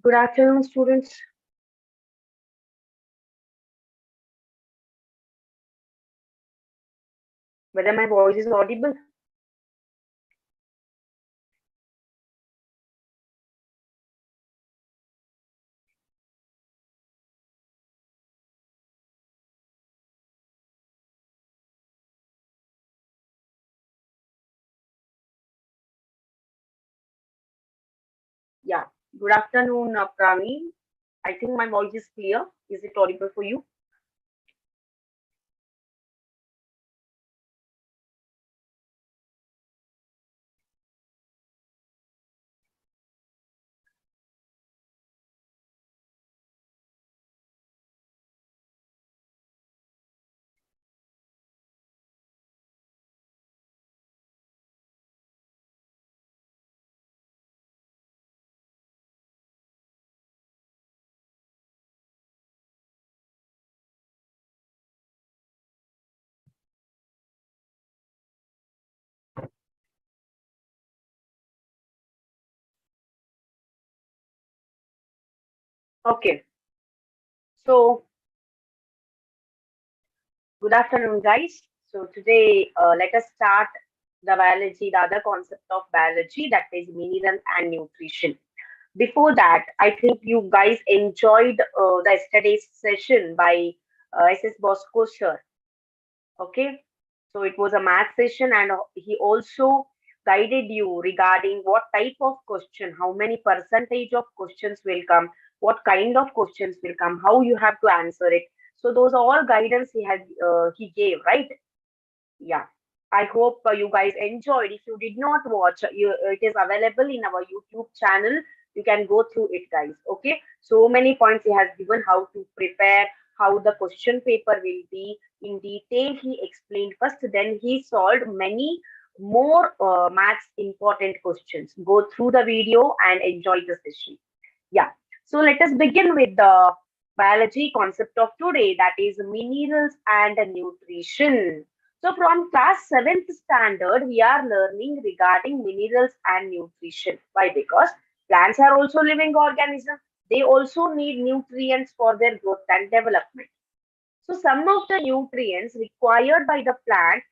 Good afternoon, students. Whether my voice is audible? Yeah. Good afternoon, Praveen. I think my voice is clear. Is it audible for you? Okay. So, good afternoon, guys. So today, let us start the biology, the other concept of biology, that is mineral and nutrition. Before that, I think you guys enjoyed the yesterday's session by SS Bosco sir. Okay, so it was a math session, and he also guided you regarding what type of question, how many percentage of questions will come, what kind of questions will come, how you have to answer it. So those are all guidance he gave, right? Yeah. I hope you guys enjoyed. If you did not watch, it is available in our YouTube channel. You can go through it, guys. Okay. So many points he has given how to prepare, how the question paper will be in detail. He explained first, then he solved many more maths important questions. Go through the video and enjoy the session. Yeah. So let us begin with the biology concept of today, that is minerals and nutrition. So from class 7th standard, we are learning regarding minerals and nutrition. Why? Because plants are also living organisms. They also need nutrients for their growth and development. So some of the nutrients required by the plant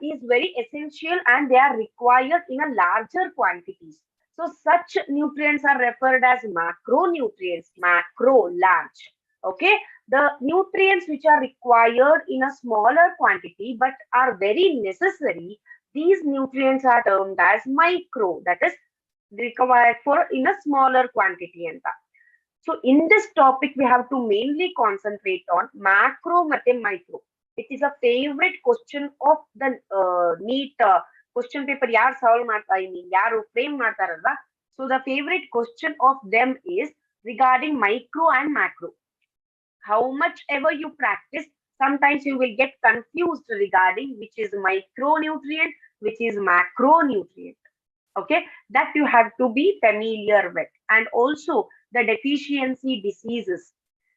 is very essential, and they are required in a larger quantities. So such nutrients are referred as macronutrients, macro, large. Okay, the nutrients which are required in a smaller quantity but are very necessary, these nutrients are termed as micro, that is required for in a smaller quantity. So in this topic, we have to mainly concentrate on macro and micro. It is a favorite question of the NEET question paper. Yaar solve ಮಾಡ್ತಾ ಯಾರು frame ಮಾಡ್ತಾರಲ್ವಾ. So the favorite question of them is regarding micro and macro. How much ever you practice, sometimes you will get confused regarding which is micronutrient, which is macronutrient. Okay, that you have to be familiar with, and also the deficiency diseases.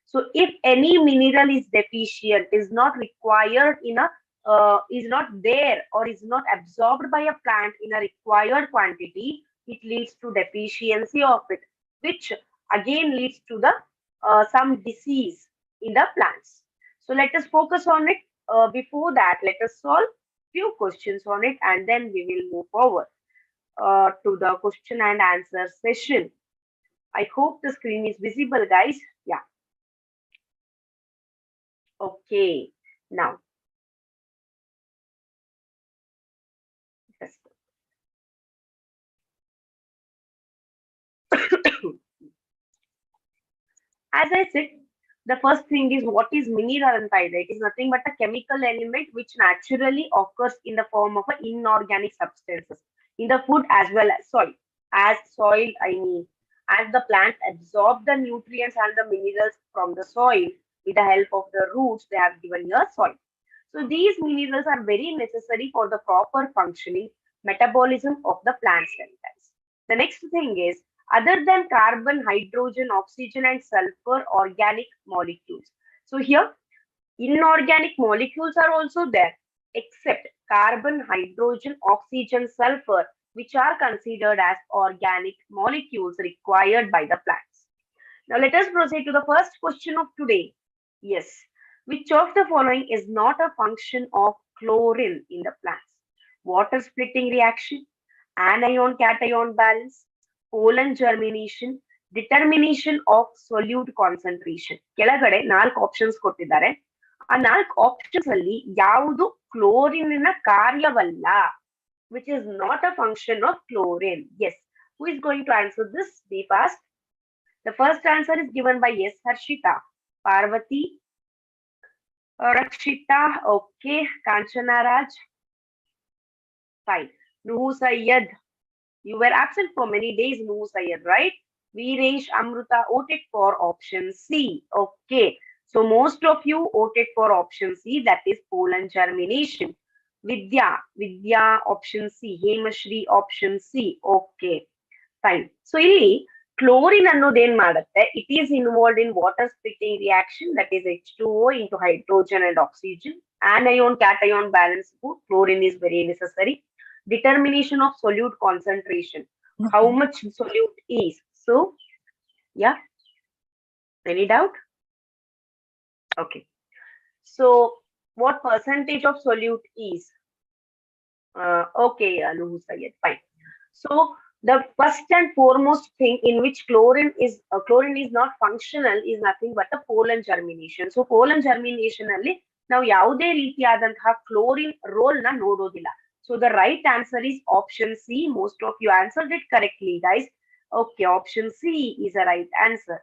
So if any mineral is deficient, is not required in a is not there or is not absorbed by a plant in a required quantity, it leads to deficiency of it, which again leads to the some disease in the plants. So let us focus on it. Before that, let us solve few questions on it, and then we will move forward to the question and answer session. I hope the screen is visible, guys. Yeah. Okay. Now, yes. As I said, the first thing is what is mineral anhydride? It is nothing but a chemical element which naturally occurs in the form of inorganic substances in the food as well as soil. As soil, I mean, as the plants absorb the nutrients and the minerals from the soil with the help of the roots, they have given here soil. So these minerals are very necessary for the proper functioning metabolism of the plant cell. The next thing is, other than carbon, hydrogen, oxygen, and sulfur, organic molecules. So here, inorganic molecules are also there, except carbon, hydrogen, oxygen, sulfur, which are considered as organic molecules required by the plants. Now let us proceed to the first question of today. Yes, which of the following is not a function of chlorine in the plants? Water splitting reaction, anion cation balance, pollen germination, determination of solute concentration. ಕೆಳಗಡೆ 4 options ಕೊಟ್ಟಿದ್ದಾರೆ. ಆ 4 options ಅಲ್ಲಿ ಯಾವುದು chlorine ಕಾರ್ಯವಲ್ಲ, which is not a function of chlorine? Yes. Who is going to answer this? Be fast. The first answer is given by yes, Harshita. Parvati, Rakshita, okay. Kanchana Raj, fine. Nuhu Sayyed, you were absent for many days, Nuhu Sayyed, right? Viresh Amruta voted for option C. Okay. So most of you voted for option C, that is pollen germination. Vidya option C. Hemashri option C. Okay. Fine. So ಇಲ್ಲಿ chlorine ಅನ್ನೋದೇನ್ ಮಾಡುತ್ತೆ? It is involved in water splitting reaction, that is H2O into hydrogen and oxygen. Anion cation balance, chlorine is very necessary. Determination of solute concentration, how much solute is. So yeah, any doubt? Okay. So what percentage of solute is? Okay, Nuhu Sayyed, fine. So the first and foremost thing in which chlorine is not functional is nothing but the pollen germination. So pollen germination alli ನಾವು ಯಾವುದೇ ರೀತಿಯಾದಂತಹ chlorine roll ನ ನೋಡೋದಿಲ್ಲ. So the right answer is option C. Most of you answered it correctly, guys. Okay, option C is the right answer.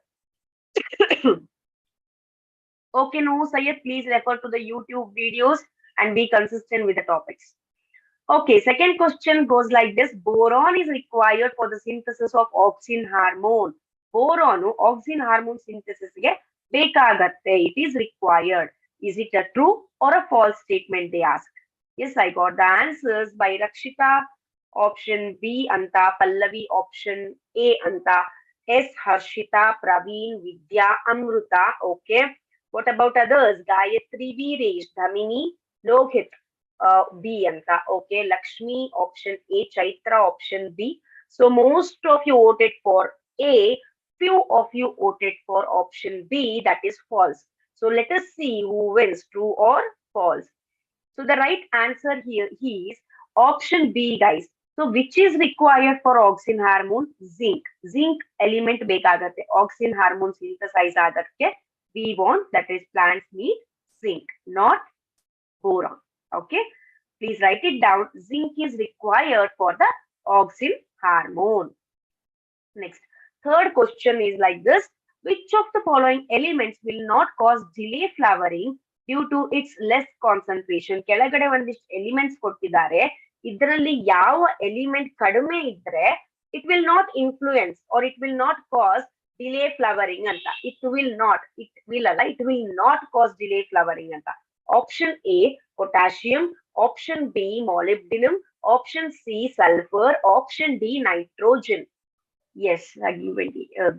Okay, no, Sayed, please refer to the YouTube videos and be consistent with the topics. Okay, second question goes like this. Boron is required for the synthesis of auxin hormone. Boron, auxin hormone synthesis ge ಬೇಕಾಗತ್ತೆ. It is required. Is it a true or a false statement, they ask? Yes, I got the answers by Rakshita, option B anta, Pallavi option A anta, S Harshita, Praveen, Vidya, Amruta. Okay. What about others? Gayatri, Viresh, Dhamini, Lohit. B anta. Okay. Lakshmi option A, Chaitra option B. So most of you voted for A, few of you voted for option B, that is false. So let us see who wins, true or false. So the right answer here is option B, guys. So which is required for auxin hormone? Zinc. Zinc element ಬೇಕಾಗತ್ತೆ auxin hormone synthesize ಆಗಕ್ಕೆ. We want, that is plants need zinc, not boron. Okay. Please write it down. Zinc is required for the auxin hormone. Next, third question is like this. Which of the following elements will not cause delay flowering due to its less concentration? ಕೆಳಗಡೆ ಒಂದಿಷ್ಟು elements ಕೊಟ್ಟಿದ್ದಾರೆ. ಇದರಲ್ಲಿ ಯಾವ element ಕಡಿಮೆ ಇದ್ರೆ it will not influence or it will not cause delay flowering ಅಂತ. It will not cause delay flowering ಅಂತ. Option A, potassium. Option B, molybdenum. Option C, sulfur. Option D, nitrogen. Yes,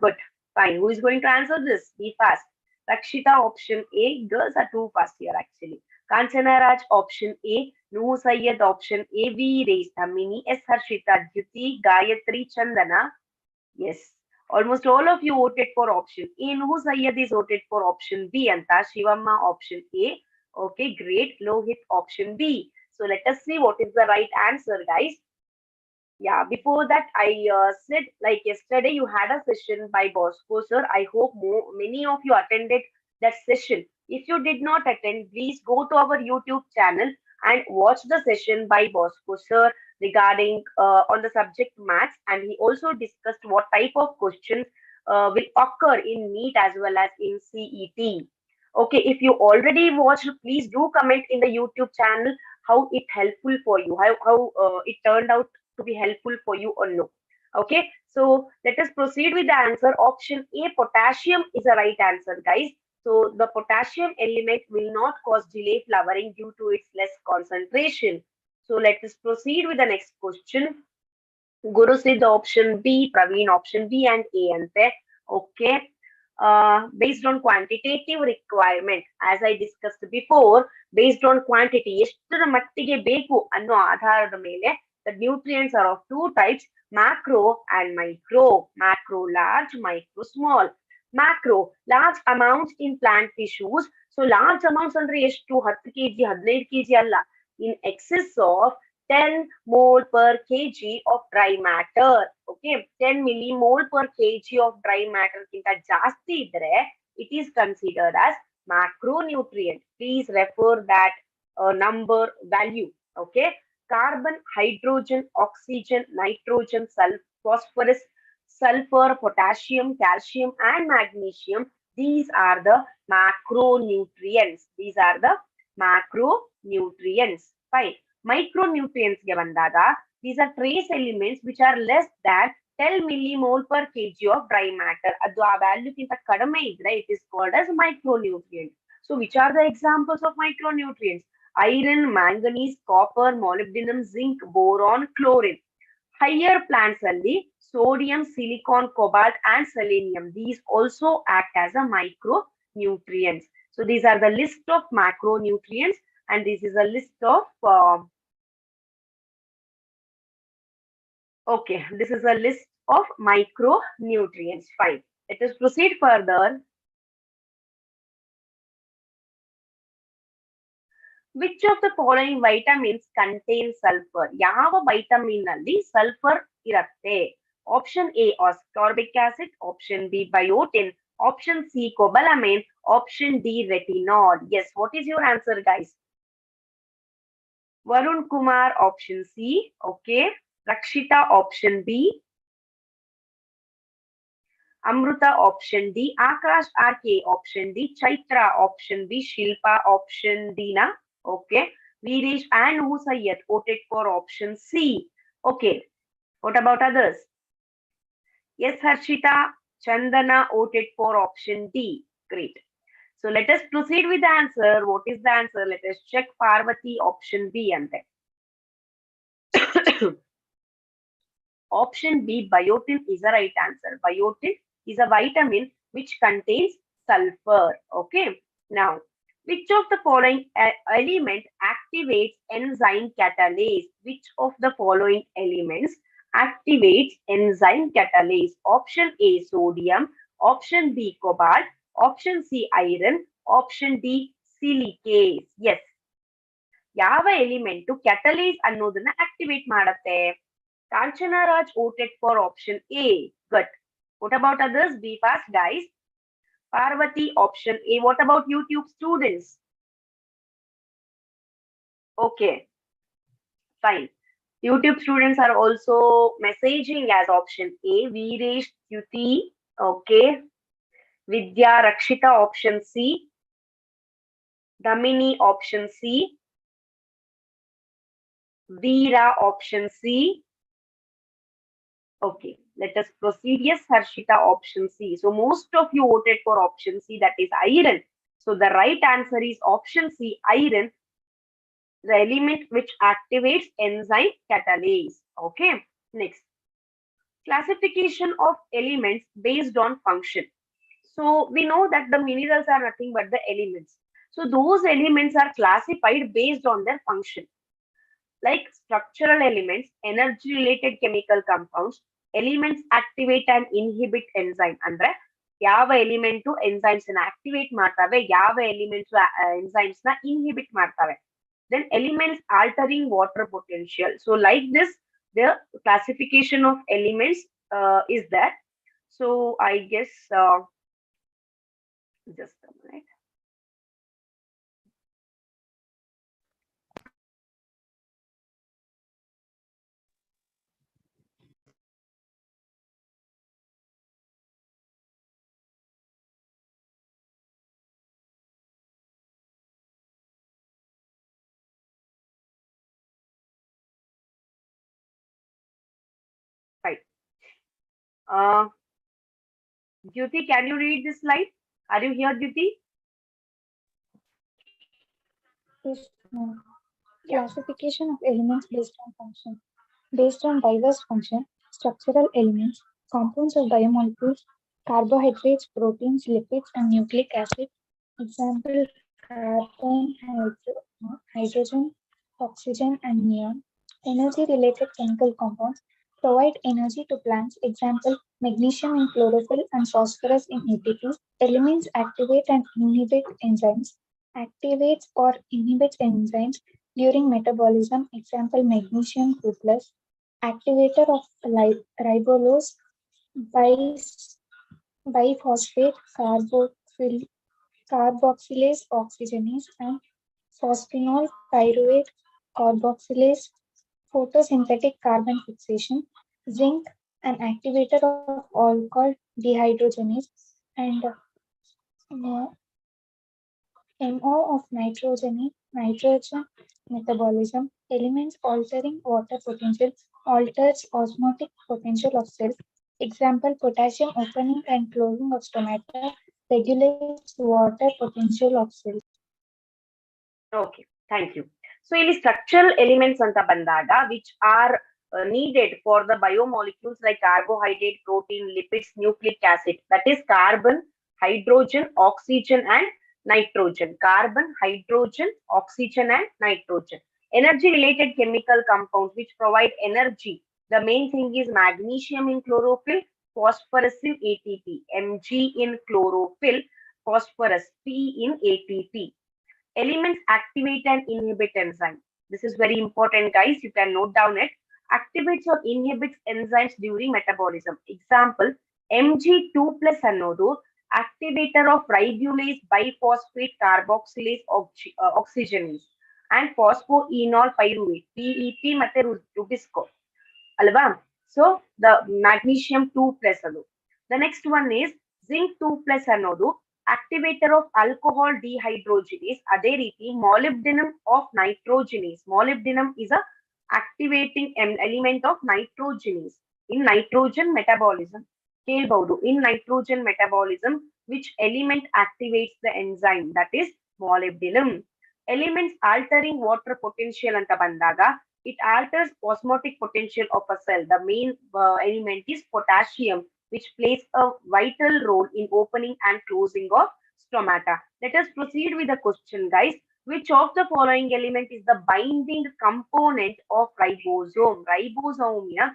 good. Fine. Who is going to answer this? Be fast. Rakshita, option A. Girls are too fast here actually. Kanchana Raj, option A. Nuhu Sayyed, option A. Viresh, Dhamini, S Harshita, Jyoti, Gayatri, Chandana. Yes. Almost all of you voted for option A. Nuhu Sayyed is voted for option B. Anta Shivamma, option A. Okay, great. Lohit, option B. So let us see what is the right answer, guys. Yeah, before that, I said like yesterday you had a session by Bosco sir. I hope many of you attended that session. If you did not attend, please go to our YouTube channel and watch the session by Bosco sir regarding on the subject maths, and he also discussed what type of questions will occur in NEET as well as in CET. Okay, if you already watched, please do comment in the YouTube channel how it helpful for you, how it turned out to be helpful for you or no. Okay, so let us proceed with the answer. Option A, potassium is the right answer, guys. So the potassium element will not cause delay flowering due to its less concentration. So let us proceed with the next question. Guru said option B, Praveen option B and A ante. Okay. Based on quantitative requirement, as I discussed before, based on quantity, ಎಷ್ಟರ ಮಟ್ಟಿಗೆ ಬೇಕು ಅನ್ನೋ ಆಧಾರದ ಮೇಲೆ the nutrients are of two types, macro and micro. Macro large, micro small. Macro, large amounts in plant tissues. So large amounts ಅಂದ್ರೆ ಎಷ್ಟು 10 kg 15 kg ಅಲ್ಲ, in excess of 10 mole per kg of dry matter. Okay, 10 millimole per kg of dry matter ಗಿಂತ ಜಾಸ್ತಿ ಇದ್ರೆ it is considered as macronutrient. Please refer that number value. Okay, carbon, hydrogen, oxygen, nitrogen, phosphorus, sulfur, potassium, calcium, and magnesium. These are the macronutrients. These are the macronutrients. Fine. Micronutrients ಗೆ ಬಂದಾಗ, these are trace elements which are less than 10 millimole per kg of dry matter. ಅದು ಆ ವ್ಯಾಲ್ಯೂಗಿಂತ ಕಡಿಮೆ ಇದ್ರೆ it is called as micronutrient. So which are the examples of micronutrients? Iron, manganese, copper, molybdenum, zinc, boron, chlorine. Higher plants ಅಲ್ಲಿ sodium, silicon, cobalt, and selenium. These also act as a micronutrients. So these are the list of macronutrients, and this is a list of okay, this is a list of micronutrients. Fine. Let us proceed further. Which of the following vitamins contain sulfur? ಯಾವ vitamin ನಲ್ಲಿ sulfur ಇರುತ್ತೆ? Option A, ascorbic acid. Option B, biotin. Option C, cobalamin. Option D, retinol. Yes, what is your answer, guys? Varun Kumar, option C. Okay. Rakshita, option B. Amruta, option D. Akash, RK, option D. Chaitra, option B. Shilpa, option D. Na? Okay. Veerish and Husayat voted for option C. Okay. What about others? Yes, Harshita, Chandana voted for option D. Great. So let us proceed with the answer. What is the answer? Let us check Parvati, option B. And then option B, biotin is the right answer. Biotin is a vitamin which contains sulfur. Okay. Now, which of the following element activates enzyme catalase? Which of the following elements activates enzyme catalase? Option A, sodium. Option B, cobalt. Option C, iron. Option D, silicase. Yes. ಯಾವ element catalase ಅನ್ನೋದನ್ನ activate ಮಾಡುತ್ತೆ? Kanchana Raj voted for option A. Good. What about others? Be fast, guys. Parvati, option A. What about YouTube students? Okay, fine. YouTube students are also messaging as option A. Veeresh, Yuti, okay. Vidya, Rakshita, option C. Damini, option C. Veera, option C. Okay, let us proceed. Yes, Harshita, option C. So most of you voted for option C, that is iron. So the right answer is option C, iron, the element which activates enzyme catalase. Okay, next. Classification of elements based on function. So we know that the minerals are nothing but the elements. So those elements are classified based on their function. Like structural elements, energy-related chemical compounds, elements activate and inhibit enzyme. ಅಂದ್ರೆ ಯಾವ element enzymes ನ activate ಮಾಡ್ತವೆ, ಯಾವ elements enzymes ನ inhibit ಮಾಡ್ತವೆ. Then elements altering water potential. So like this, the classification of elements is that. So I guess just a minute. Right. Jyoti, can you read this slide? Are you here, Jyoti? Yes, ma'am. Classification of elements based on function. Based on diverse function, structural elements, compounds of biomolecules, carbohydrates, proteins, lipids, and nucleic acid. Example, carbon, hydrogen, oxygen, and neon. Energy-related chemical compounds provide energy to plants. Example, magnesium in chlorophyll, and phosphorus in ATP. Elements activate and inhibit enzymes. Activates or inhibits enzymes during metabolism. Example magnesium 2 plus. Activator of ribulose, bis- biphosphate, carboxylase oxygenase, and phosphenol pyruvate carboxylase, photosynthetic carbon fixation, zinc, an activator of alcohol dehydrogenase, and uh, MO of nitrogen metabolism, elements altering water potential, alters osmotic potential of cells. Example, potassium opening and closing of stomata regulates water potential of cells. Okay, thank you. So, ಇಲ್ಲಿ structural elements ಅಂತ ಬಂದಾಗ which are needed for the biomolecules like carbohydrate, protein, lipids, nucleic acid. That is carbon, hydrogen, oxygen, and nitrogen. Carbon, hydrogen, oxygen, and nitrogen. Energy-related chemical compounds which provide energy. The main thing is magnesium in chlorophyll, phosphorus in ATP, Mg in chlorophyll, phosphorus, P in ATP. Elements activate and inhibit enzyme. This is very important, guys. You can note down it. Activates or inhibits enzymes during metabolism. Example, Mg2 plus ಅನ್ನೋದು activator of ribulase biphosphate carboxylase oxygenase and phosphoenol pyruvate PEP ಮತ್ತೆ RuBisCO ಅಲ್ವಾ? So the magnesium 2 plus ಅದು. The next one is zinc 2 plus ಅನ್ನೋದು activator of alcohol dehydrogenase. ಅದೇ ರೀತಿ molybdenum of nitrogenase. Molybdenum is a activating element of nitrogenase in nitrogen metabolism. ಕೇಳಬಹುದು in nitrogen metabolism which element activates the enzyme, that is molybdenum. Elements altering water potential ಅಂತ ಬಂದಾಗ it alters osmotic potential of a cell. The main element is potassium, which plays a vital role in opening and closing of stomata. Let us proceed with the question, guys. Which of the following element is the binding component of ribosome? Ribosome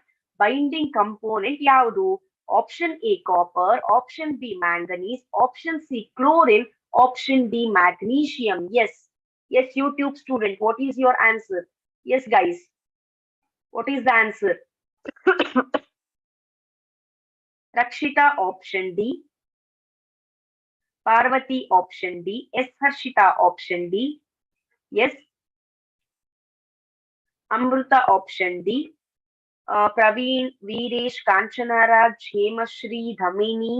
binding component ಯಾವುದು? Option A copper, option B manganese, option C chlorine, option D magnesium. Yes, yes, YouTube student, what is your answer? Yes, guys, what is the answer? Rakshita option D, Parvati option D, S Harshita option D, yes, Amruta option D, Praveen, Veeresh, Kanchanaraj, Hemashri, Dhamini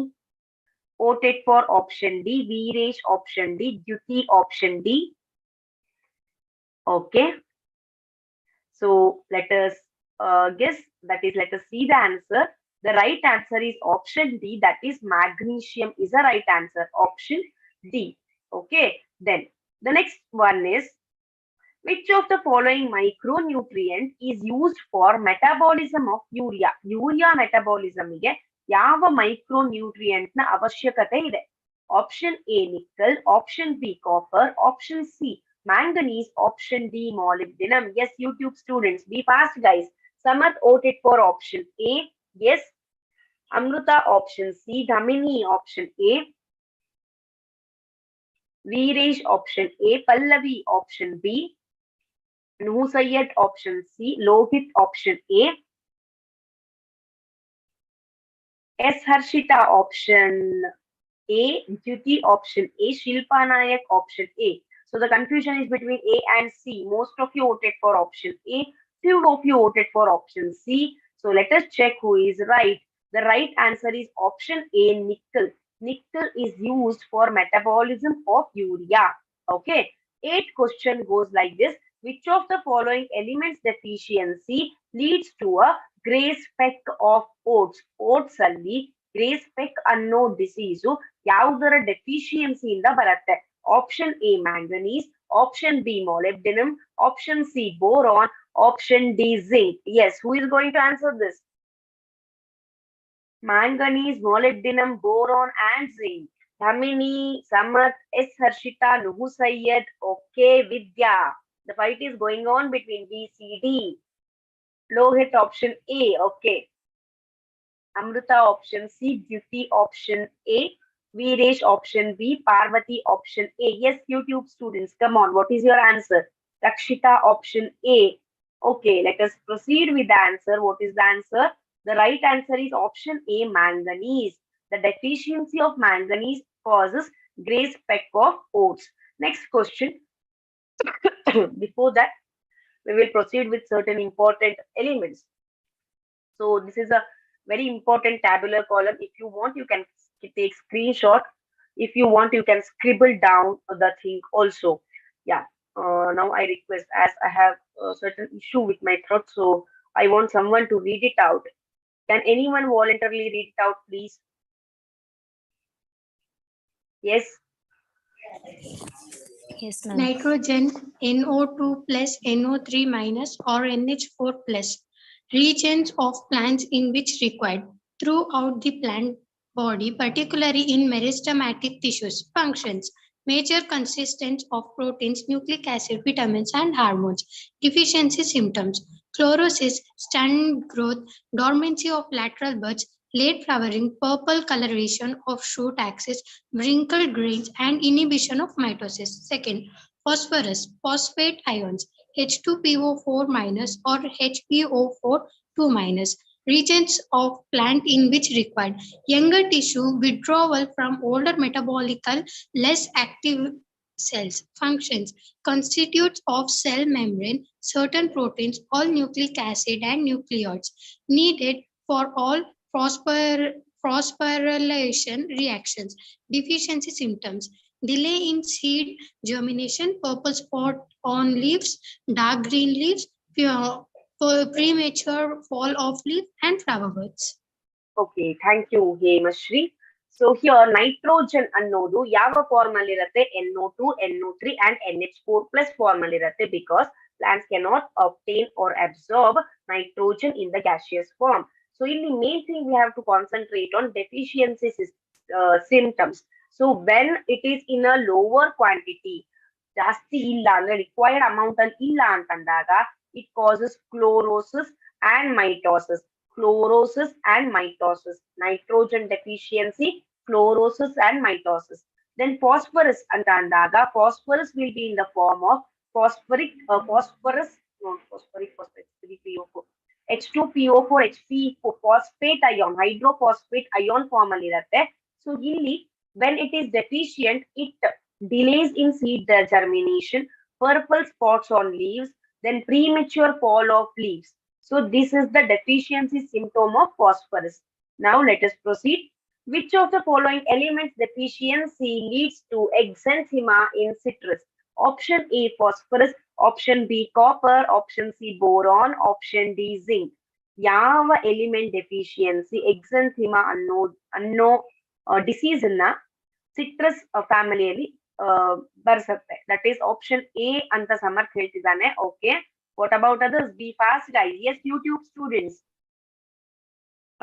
voted for option D, Veeresh option D, Dyuti option D. Okay, so let us guess, that is, let us see the answer. The right answer is option D, that is magnesium is the right answer, option D. Okay, then the next one is which of the following micronutrient is used for metabolism of urea? Urea metabolism ಗೆ ಯಾವ micronutrient ನ ಅವಶ್ಯಕತೆ ಇದೆ? Option A nickel, option B copper, option C manganese, option D molybdenum. Yes, YouTube students, be fast, guys. Samat voted for option A. Yes, Amruta option C, Dhamini option A, Veeresh option A, Pallavi option B, Nusayyad option C, Lohit option A, S Harshita option A, Dyuti option A, Shilpa Nayak option A. So the confusion is between A and C. Most of you voted for option A, few of you voted for option C. So let us check who is right. The right answer is option A, nickel. Nickel is used for metabolism of urea. Okay. 8th question goes like this. Which of the following elements deficiency leads to a gray speck of oats? Oats ಅಲ್ಲಿ gray speck ಅನ್ನೋ disease ಯಾವುದರ ಡೆಫಿಷಿಯನ್ಸಿಯಿಂದ ಬರುತ್ತೆ? Option A manganese, option B molybdenum, option C boron, option D zinc. Yes, who is going to answer this? Manganese, molybdenum, boron, and zinc. Dhamini, Samat, S Harshita, Nuhu Sayyed. Okay, Vidya. The fight is going on between B, C, D. Lohit option A. Okay. Amrita option C, Duty option A, Viresh option B, Parvati option A. Yes, YouTube students, come on, what is your answer? Rakshita option A. Okay, let us proceed with the answer. What is the answer? The right answer is option A, manganese. The deficiency of manganese causes gray speck of oats. Next question. Before that, we will proceed with certain important elements. So this is a very important tabular column. If you want, you can take screenshot. If you want, you can scribble down the thing also. Yeah. Now I request, as I have a certain issue with my throat, so I want someone to read it out. Can anyone voluntarily read it out, please? Yes. Yes, ma'am. Nitrogen NO2 plus NO3 minus or NH4 plus. Regions of plants in which required throughout the plant body, particularly in meristematic tissues. Functions. Major consistence of proteins, nucleic acid, vitamins, and hormones. Deficiency symptoms. Chlorosis, stunt growth, dormancy of lateral buds, late flowering, purple coloration of shoot axis, wrinkled grains, and inhibition of mitosis. Second, phosphorus, phosphate ions, H2PO4 minus or HPO4 2 minus. Regions of plant in which required younger tissue withdrawal from older metabolical less active cells. Functions, constitutes of cell membrane, certain proteins, all nucleic acid and nucleoids needed for all phosphorylation reactions. Deficiency symptoms, delay in seed germination, purple spot on leaves, dark green leaves, premature fall of leaf, and flower buds. Okay, thank you, Hemashri. So here nitrogen ಅನ್ನೋದು ಯಾವ form ಅಲ್ಲಿ ಇರುತ್ತೆ? NO2, NO3 and NH4 plus form ಅಲ್ಲಿ ಇರುತ್ತೆ, because plants cannot obtain or absorb nitrogen in the gaseous form. So in the main thing we have to concentrate on deficiency symptoms. So when it is in a lower quantity, ಜಾಸ್ತಿ ಇಲ್ಲ ಅಂದ್ರೆ required amount ಅಲ್ಲಿ ಇಲ್ಲ ಅಂತಂದಾಗ, it causes chlorosis and mitosis. Chlorosis and mitosis. Nitrogen deficiency, chlorosis and mitosis. Then phosphorus anta andaga, phosphorus will be in the form of phosphorus, no, phosphoric 3PO4, H2PO4, HP4, phosphate ion, hydrophosphate ion form ಅಲ್ಲಿ ಇರುತ್ತೆ. So ಇಲ್ಲಿ when it is deficient, it delays in seed germination, purple spots on leaves, then premature fall of leaves. So this is the deficiency symptom of phosphorus. Now let us proceed. Which of the following elements deficiency leads to exanthema in citrus? Option A, phosphorus. Option B, copper. Option C, boron. Option D, zinc. ಯಾವ element deficiency exanthema ಅನ್ನೋ disease ಅನ್ನ citrus ಫ್ಯಾಮಿಲಿಯಲ್ಲಿ ಬರ್ಸತ್ತೆ? That is option A ಅಂತ ಸಮರ್ಥ್ ಹೇಳ್ತಿದ್ದಾನೆ. Okay, what about others? Be fast, guys. Yes, YouTube students.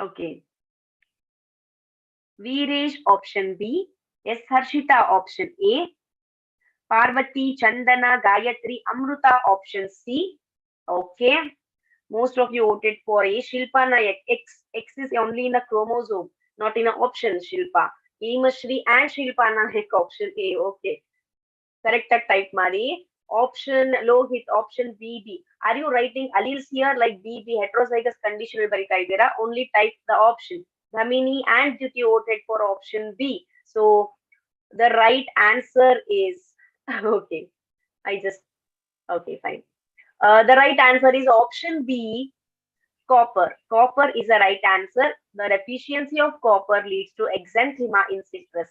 Okay. Viresh option B. Yes, Harshita option A. Parvati, Chandana, Gayatri, Amruta option C. Okay. Most of you voted for A. Shilpa Nayak. X is only in the chromosome, not in an option. Shilpa. Hemashri and Shilpa Nayak option A. Okay. Correct that type, Mari. Option Lohit, option BB. Are you writing alleles here like BB, heterozygous condition ಬರಿತಾ ಇದ್ದೀರಾ? Only type the option. Dhamini and Jyoti voted for option B. So the right answer is okay. Okay, fine. The right answer is option B, copper. Copper is the right answer. The deficiency of copper leads to exanthema in citrus.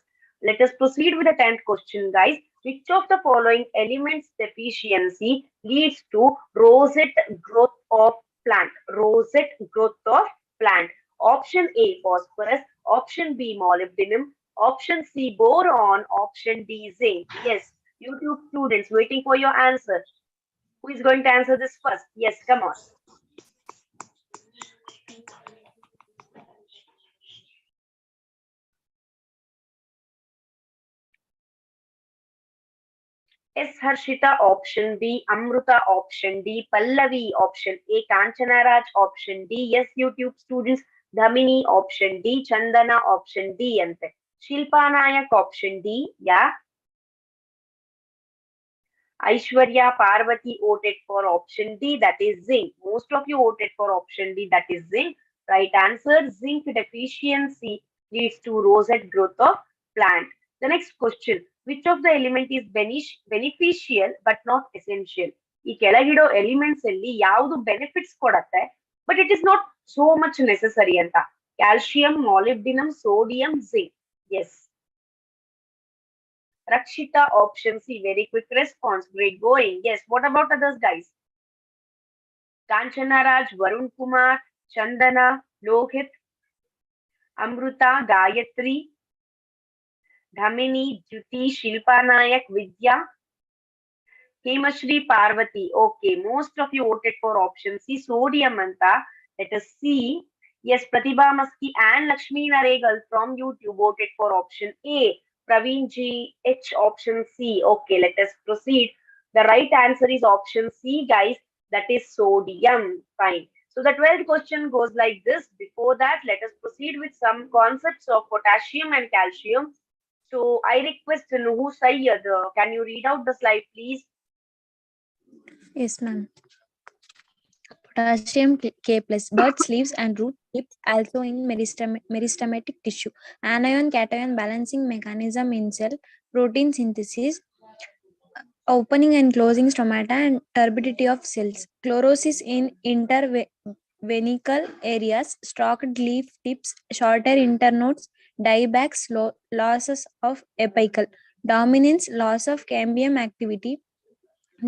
Let us proceed with the 10th question, guys. Which of the following elements deficiency leads to rosette growth of plant? Rosette growth of plant. Option A, phosphorus. Option B, molybdenum. Option C, boron. Option D, zinc. Yes, YouTube students waiting for your answer. Who is going to answer this first? Yes, come on. S. Harshita option B, Amruta option D, Pallavi option A, Kanchanaraj option D. Yes, YouTube students, Dhamini option D, Chandana option D ante. Shilpa Nayak option D, yeah. Aishwarya Parvati voted for option D, that is zinc. Most of you voted for option D, that is zinc. Right answer, zinc deficiency leads to rosette growth of plant. The next question, which of the element is beneficial but not essential? ಈ ಕೆಳಗಿಡೋ elements ಅಲ್ಲಿ ಯಾವುದು benefits ಕೊಡತ್ತೆ but it is not so much necessary ಅಂತ? Calcium, molybdenum, sodium, zinc. Yes. Rakshita option C, very quick response, great going. Yes, what about others guys? Kanchana Raj, Varun Kumar, Chandana, Lohit, Amruta, Gayatri, Dhamini, Jyoti, Shilpa Nayak, Vidya, Hemashri, Parvati. Okay, most of you voted for option C, sodium anta. Let us see. Yes, Pratibha Maski and Lakshmi Naregal from YouTube voted for option A. Praveen G H option C. Okay, let us proceed. The right answer is option C, guys. That is sodium. Fine. So the 12th question goes like this. Before that, let us proceed with some concepts of potassium and calcium. So I request Nuhu Sayyad, can you read out the slide, please? Yes, ma'am. Potassium K plus buds, leaves and root tips also in meristematic tissue. Anion cation balancing mechanism in cell protein synthesis, opening and closing stomata and turbidity of cells. Chlorosis in intervenical areas, stalked leaf tips, shorter internodes, diebacks, losses of apical. Dominance, loss of cambium activity,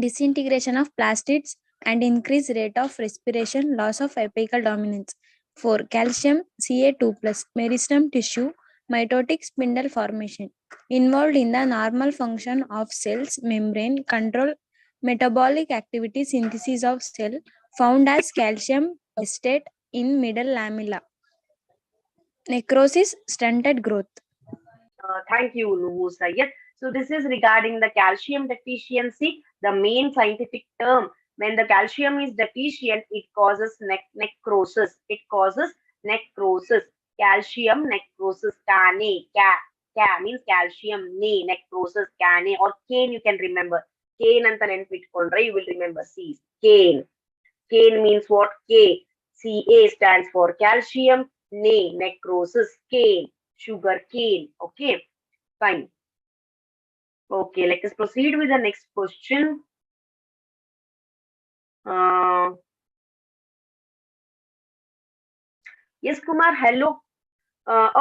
disintegration of plastids and increased rate of respiration, loss of apical dominance. 4. Calcium Ca2 plus meristem tissue, mitotic spindle formation, involved in the normal function of cells membrane, control metabolic activity, synthesis of cell, found as calcium acetate in middle lamella. Necrosis, stunted growth. Thank you, Nuhu Sayyed. So this is regarding the calcium deficiency, the main scientific term. When the calcium is deficient, it causes necrosis. It causes necrosis. Calcium necrosis. Cane. Ca means calcium. Ne necrosis. Cane or cane. You can remember. Cane anta nenpitkonಡ್ರೆ you will remember. C. Cane. Cane means what? K. Ca stands for calcium. Ne necrosis. Cane. Sugar cane. Okay, fine. Okay, let us proceed with the next question. Yes, Kumar, hello.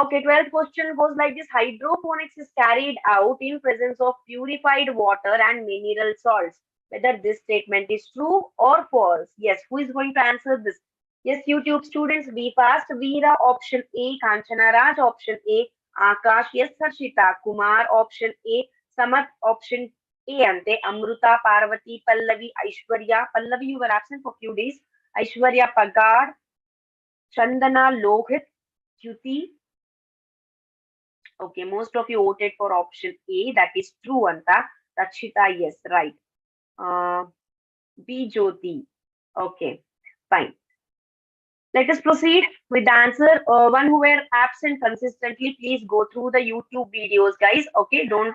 Okay, 12th question goes like this. Hydroponics is carried out in presence of purified water and mineral salts. Whether this statement is true or false. Yes, who is going to answer this? Yes, YouTube students, be fast. Veera, option A. Kanchana Raj, option A. Akash, yes, Harshita. Kumar, option A. Samat, option A. Ante. Amruta, Parvati, Pallavi, Aishwarya. Pallavi, you were absent for few days. Aishwarya, Pagad, Chandana, Lohit, Jyoti. Okay, most of you voted for option A. That is true, Anta. Rakshita, yes, right. B. Jyoti. Okay, fine. Let us proceed with the answer. One who were absent consistently, please go through the YouTube videos, guys. Okay, don't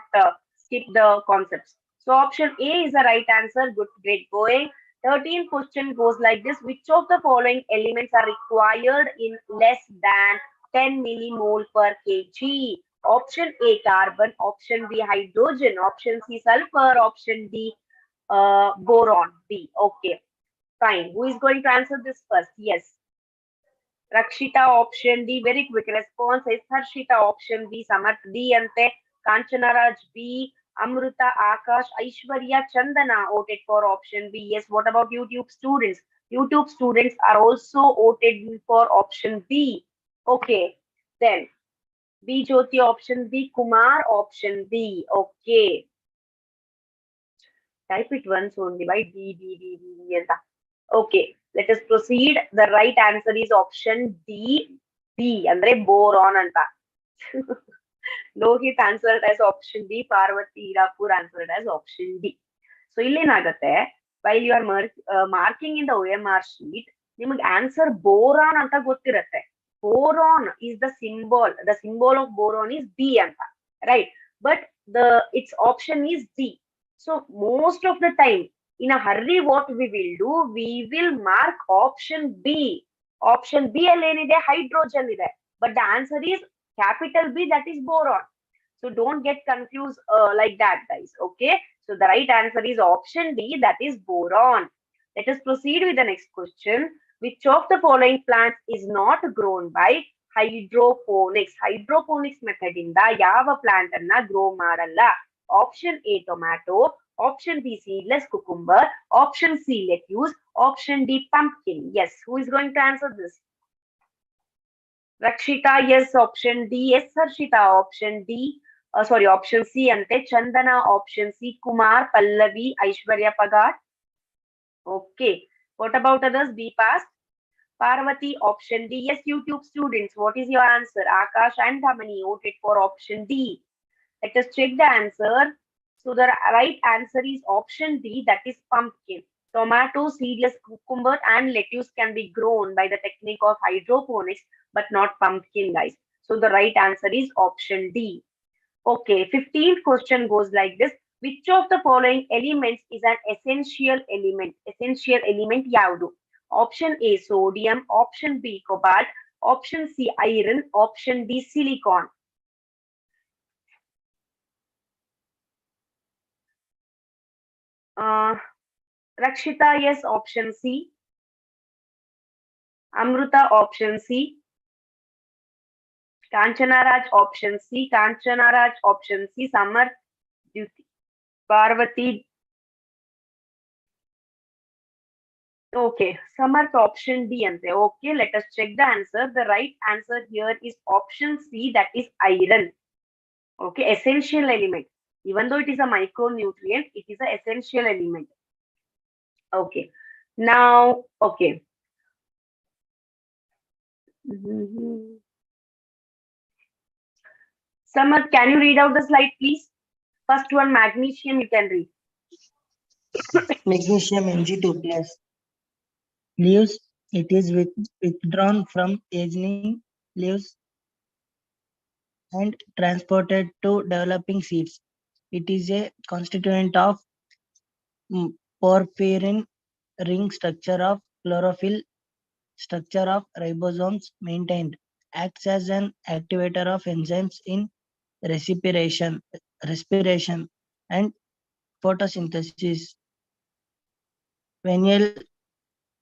skip the concepts. So option A is the right answer. Good, great going. 13th question goes like this. Which of the following elements are required in less than 10 millimole per kg? Option A, carbon. Option B, hydrogen. Option C, sulfur. Option D, boron. B. Okay, fine. Who is going to answer this first? Yes. Rakshita option D, very quick response is Harshita option B, Samarth D ante, Kanchana Raj B, Amruta, Akash, Aishwarya, Chandana voted for option B. Yes, what about YouTube students? YouTube students are also voted for option B. Okay, then B Jyoti option B, Kumar option B. Okay. Type it once only by D. Okay, let us proceed. The right answer is option D. B. Andre boron anta. Lohit answered as option D. Parvati Irapur answered as option D. So illenagatte, while you are marking in the OMR sheet, ನಿಮಗೆ answer boron ಅಂತ ಗೊತ್ತಿರುತ್ತೆ. boron is the symbol of boron is B anta, right? But its option is D. So most of the time, in a hurry, what we will do, we will mark option B. Option B allenide hydrogen ide, but the answer is capital B, that is boron. So don't get confused like that, guys. Okay. So the right answer is option D, that is boron. Let us proceed with the next question. Which of the following plants is not grown by hydroponics? Hydroponics method ಇಂದ ಯಾವ plant ಅನ್ನ grow ಮಾಡಲ್ಲ? Option A tomato, option B seedless cucumber, option C lettuce, option D pumpkin. Yes, who is going to answer this? Rakshita, yes, option D. Yes, Harshita, option D. Sorry, option C ante. Chandana, option C. Kumar, Pallavi, Aishwarya Pagar. Okay. What about others? B passed. Parvati, option D. Yes, YouTube students, what is your answer? Akash and Dhamani voted for option D. Let us check the answer. So the right answer is option D, that is pumpkin. Tomato, seedless cucumber, and lettuce can be grown by the technique of hydroponics, but not pumpkin, guys. So the right answer is option D. Okay, 15th question goes like this. Which of the following elements is an essential element? Essential element yaudu? Option A, sodium. Option B, cobalt. Option C, iron. Option D, silicon. Rakshita, yes, option C. Amruta, option C. Kanchanaraj, option C. Kanchanaraj, option C. Samar, Duty. Parvati. Okay, Samarth, option D ante. Okay, let us check the answer. The right answer here is option C, that is iron. Okay, essential element. Even though it is a micronutrient, it is an essential element. Okay, now, okay. Samarth, can you read out the slide, please? First one, magnesium, you can read. Magnesium Mg2 plus. Leaves, it is withdrawn from aging leaves and transported to developing seeds. It is a constituent of porphyrin ring structure of chlorophyll, structure of ribosomes maintained, acts as an activator of enzymes in respiration and photosynthesis, venial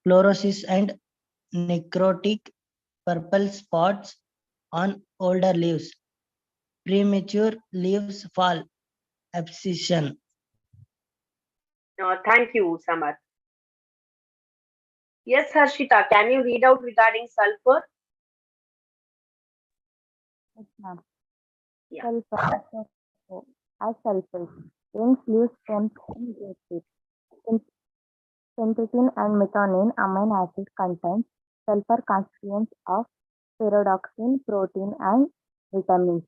fluorosis and necrotic purple spots on older leaves. Premature leaves fall. Abscission. Thank you, Samarth. Yes, Harshita, can you read out regarding sulfur? Yes, ma'am. Yeah. Sulfur. As sulfate, rings leaves stems and grapefruit. Synthetin and methionine amino acid contains sulfur constituents of pyridoxine, protein, and vitamins.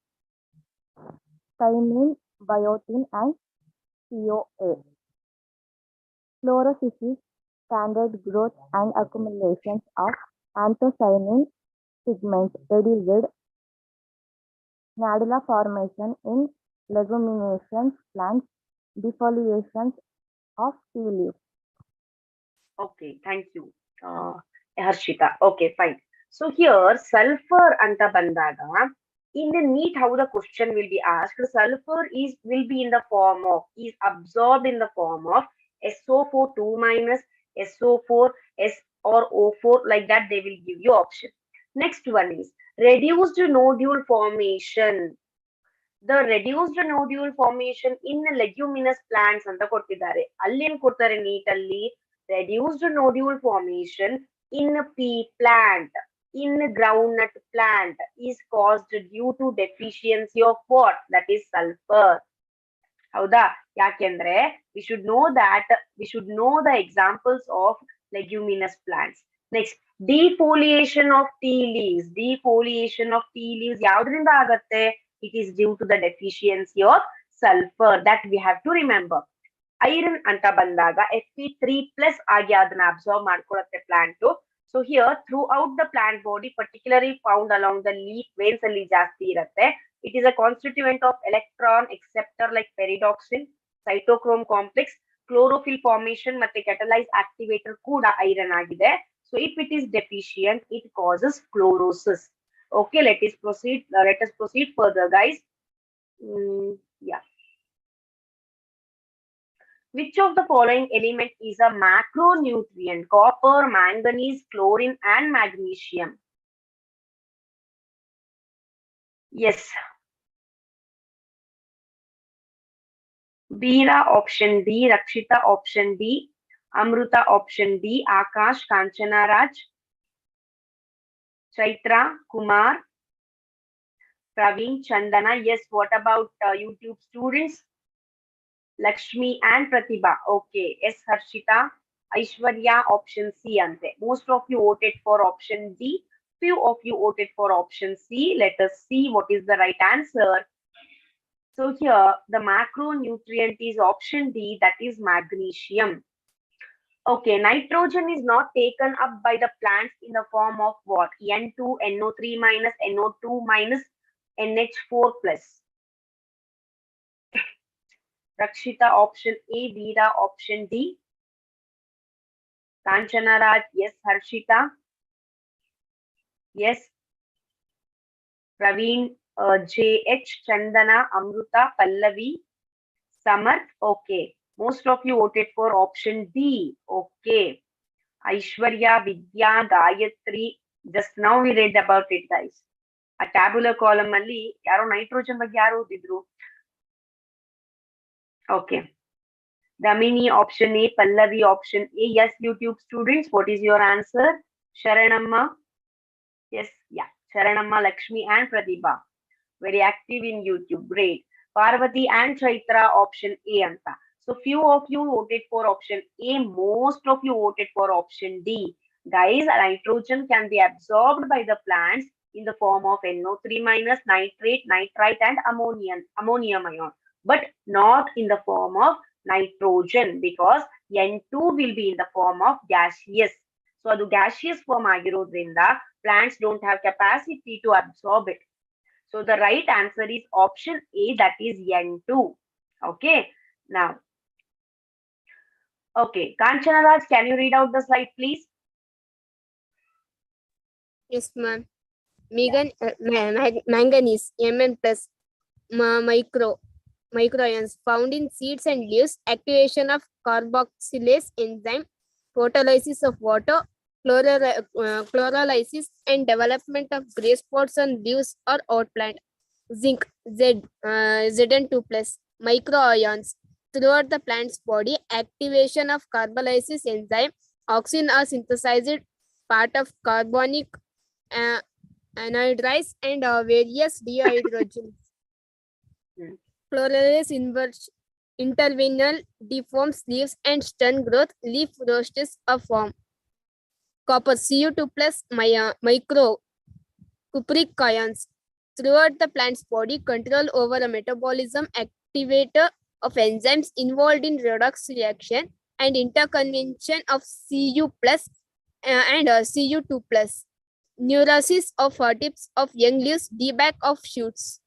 Thymine, biotin, and CoA. Fluorosis, standard growth and accumulations of anthocyanin pigment reduced nadular formation in leguminous plants, defoliations of tea leaves. Okay, thank you, Harshita. Okay, fine. So here, sulfur anta bandaga, in the NEET, how the question will be asked, sulfur will be in the form of, is absorbed in the form of SO4 2 minus, SO4, S or O4, like that they will give you option. Next one is reduced nodule formation. The reduced nodule formation in leguminous plants ಅಂತ ಕೊಟ್ಟಿದ್ದಾರೆ. ಅಲ್ಲಿ ಏನ್ ಕೊಡ್ತಾರೆ NEET ಅಲ್ಲಿ reduced nodule formation in pea plant, in groundnut plant is caused due to deficiency of what? That is sulfur. ಹೌದಾ? ಯಾಕೆಂದ್ರೆ we should know the examples of leguminous plants. Next, defoliation of tea leaves. Defoliation of tea leaves ಯಾವ್ದ್ರಿಂದ ಆಗತ್ತೆ? It is due to the deficiency of sulfur. That we have to remember. Iron ಅಂತ ಬಂದಾಗ Fe3+ ಆಗಿ ಅದನ್ನ absorb ಮಾಡ್ಕೊಳತ್ತೆ plant. So here, throughout the plant body, particularly found along the leaf veins ಅಲ್ಲಿ ಜಾಸ್ತಿ ಇರುತ್ತೆ. It is a constituent of electron acceptor like pyridoxine, cytochrome complex, chlorophyll formation ಮತ್ತೆ catalyze activator ಕೂಡ iron ಆಗಿದೆ. So if it is deficient, it causes chlorosis. Okay, let us proceed further, guys. Yeah. Which of the following element is a macronutrient? Copper, manganese, chlorine, and magnesium. Yes. Veera option D, Rakshita option D, Amruta option D, Akash, Kanchana Raj, Chaitra, Kumar, Praveen, Chandana. Yes, what about YouTube students? Lakshmi and Pratibha. Okay. Yes, Harshita. Aishwarya option C ante. Most of you voted for option D. Few of you voted for option C. Let us see what is the right answer. So here the macronutrient is option D, that is magnesium. Okay, nitrogen is not taken up by the plants in the form of what? N2, NO3 minus, NO2 minus, NH4 plus. Rakshita option A, Veera option D. Kanchana Raj, yes. Harshita, yes. Praveen, JH, Chandana, Amruta, Pallavi, Samarth, okay. Most of you voted for option D, okay. Aishwarya, Vidya, Gayatri, just now we read about it, guys. A tabular column alli yaro nitrogen ಬಗ್ಗೆ ಯಾರು ಓದಿದ್ರು? Okay. Damini option A, Pallavi option A. Yes, YouTube students, what is your answer? Sharanamma. Yes, yeah. Sharanamma, Lakshmi and Pratibha. Very active in YouTube. Great. Parvati and Chaitra option A anta. So few of you voted for option A. Most of you voted for option D. Guys, nitrogen can be absorbed by the plants in the form of NO3 minus, nitrate, nitrite, and ammonium ion, but not in the form of nitrogen because N2 will be in the form of gaseous. So adu gaseous form ಆಗಿರೋದ್ರಿಂದ plants don't have capacity to absorb it. So the right answer is option A, that is N2. Okay. Now, okay. Kanchana Raj, can you read out the slide, please? Yes, ma'am. Manganese, Mn plus microions found in seeds and leaves, activation of carboxylase enzyme, photolysis of water, chlorolysis, and development of gray spots on leaves or outplant. Zinc, Zn2 plus, microions throughout the plant's body, activation of carbolysis enzyme, oxygen are synthesized part of carbonic anhydride and various dehydrogens. Chlorellase intervenal deforms leaves and stem growth, leaf roasts are formed. Copper, Cu2 plus micro cupric ions throughout the plant's body, control over a metabolism, activator of enzymes involved in redox reaction, and interconvention of Cu plus and Cu2 plus. Neurosis of tips of young leaves, deback of shoots.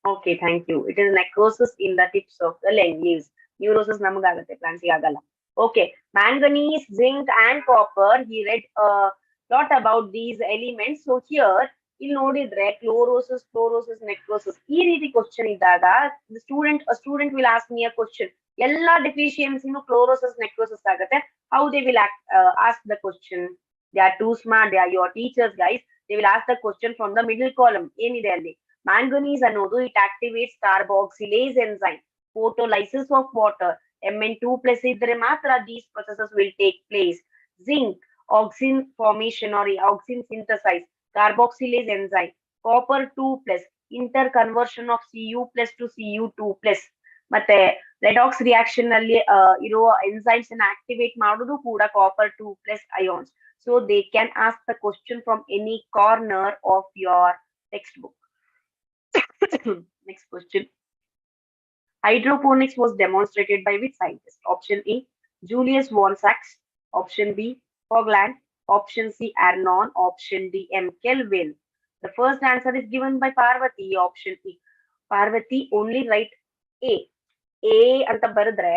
Okay, thank you. It is necrosis in the tips of the leaves. Neurosis namagaಗುತ್ತೆ plants ಆಗಲ್ಲ. Okay, manganese, zinc, and copper. He read a lot about these elements. So here, ಇಲ್ಲಿ ನೋಡಿದ್ರೆ chlorosis, necrosis. ಈ ರೀತಿ question ಇದ್ದಾಗ a student will ask me a question. ಎಲ್ಲಾ deficiency chlorosis, necrosis ಆಗುತ್ತೆ. How they will ask the question? They are too smart. They are your teachers, guys. They will ask the question from the middle column. ಏನಿದೆ ಅಲ್ಲಿ? Manganese ಅನ್ನೋದು it activates carboxylase enzyme, photolysis of water. Mn2 plus ಇದ್ರೆ ಮಾತ್ರ these processes will take place. Zinc, oxygen formation or oxygen synthesis, carboxylase enzyme. Copper 2 plus, interconversion of Cu plus to Cu2 plus. ಮತ್ತೆ redox reaction ನಲ್ಲಿ ಇರುವ enzymes ಅನ್ನು activate ಮಾಡೋದು ಕೂಡ copper 2 plus ions. So they can ask the question from any corner of your textbook. Next question. Hydroponics was demonstrated by which scientist? Option A, Julius von Sachs. Option B, Fogland. Option C, Arnon. Option D, M. Kelvin. The first answer is given by Parvati. Option E. Parvati, only write A. A ಅಂತ ಬರೆದ್ರೆ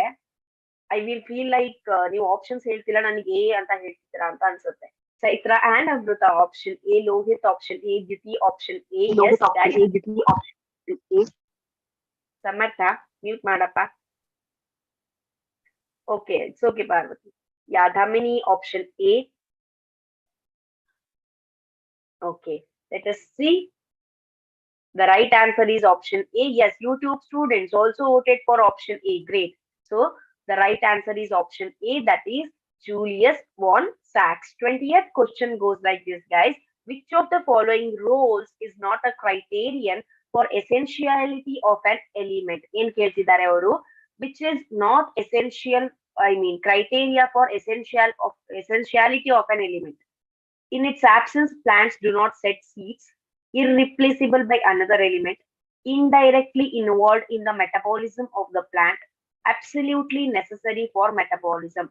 I will feel like ನೀವು options ಹೇಳ್ತಿಲ್ಲ ನನಗೆ A ಅಂತ ಹೇಳ್ತಿದ್ದೀರಾ ಅಂತ ಅನ್ಸುತ್ತೆ. Chaitra and Amrita option A, Lohit option A, Dyuti option A, yes Samarth mute ಮಾಡಪ್ಪ. Okay, it's okay Parvati. Yeah, Dhamini option A. Okay, let us see. The right answer is option A. Yes, YouTube students also voted for option A. Great. So the right answer is option A, that is Julius von Sachs. 20th question goes like this, guys. Which of the following roles is not a criterion for essentiality of an element? In ಕೇಳ್ತಿದ್ದಾರೆ ಅವರು. Which is not essential, criteria for essentiality of an element. In its absence, plants do not set seeds, irreplaceable by another element, indirectly involved in the metabolism of the plant, absolutely necessary for metabolism.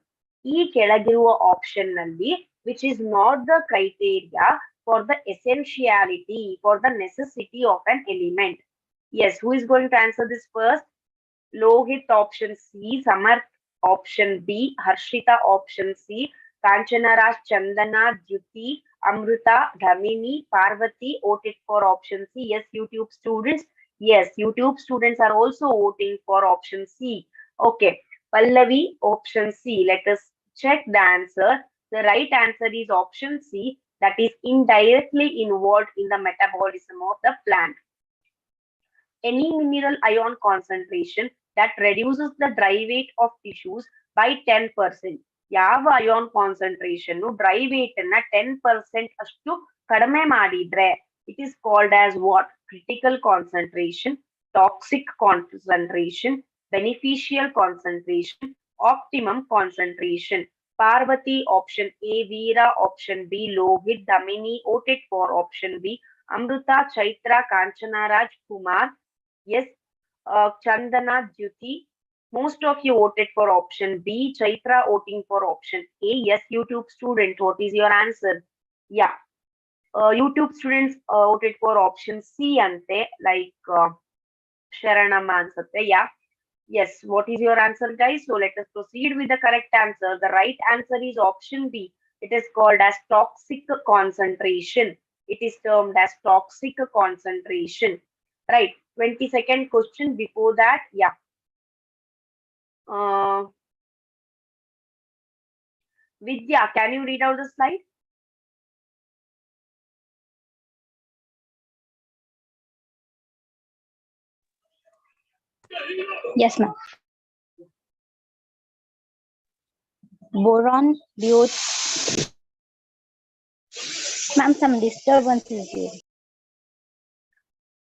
ಈ ಕೆಳಗಿರುವ option ನಲ್ಲಿ which is not the criteria for the essentiality, for the necessity of an element. Yes, who is going to answer this first? Lohit option C, Samarth option B, Harshita option C, Kanchanaraj, Chandana, Jyoti, Amrita, Dhamini, Parvati voted for option C. Yes, YouTube students. Yes, YouTube students are also voting for option C. Okay, Pallavi, option C. Let us check the answer. The right answer is option C, that is indirectly involved in the metabolism of the plant. Any mineral ion concentration that reduces the dry weight of tissues by 10%. ಯಾವ ion concentration dry wait ಅನ್ನ 10% ಅಷ್ಟು ಕಡಿಮೆ ಮಾಡಿದ್ರೆ it is called as what? Critical concentration, toxic concentration, beneficial concentration, optimum concentration. Parvati option A, Veera option B, Lohit, Dhamini voted for option B, Amrita, Chaitra, Kanchana, Raj, Kumar, yes, Chandana, Jyoti. Most of you voted for option B. Chaitra voting for option A. Yes, YouTube students, what is your answer? Yeah, YouTube students voted for option C ante, like Sharanama ansutte. Yeah, yes, what is your answer, guys? So let us proceed with the correct answer. The right answer is option B. It is called as toxic concentration. It is termed as toxic concentration. Right. 22nd question. Before that, yeah. Vidya, can you read out the slide? Yes, ma'am. Boron, ma'am, some disturbance is there.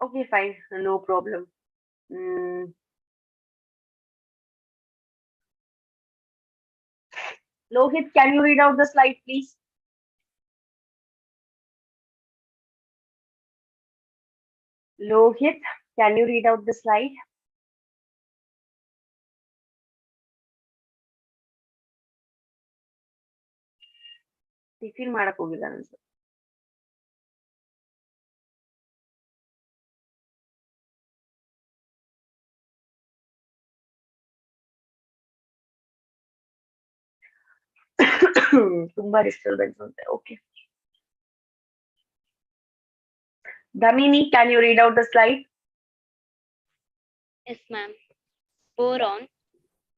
Okay, fine, no problem. Lohit, can you read out the slide, please? Lohit, can you read out the slide? Tiffin ಮಾಡಕ್ ಹೋಗಿದ್ದಾನೆ sir. ತುಂಬಾ disturbance ಅಂತೆ. Okay, Dhamini, can you read out the slide? Yes, ma'am. Boron,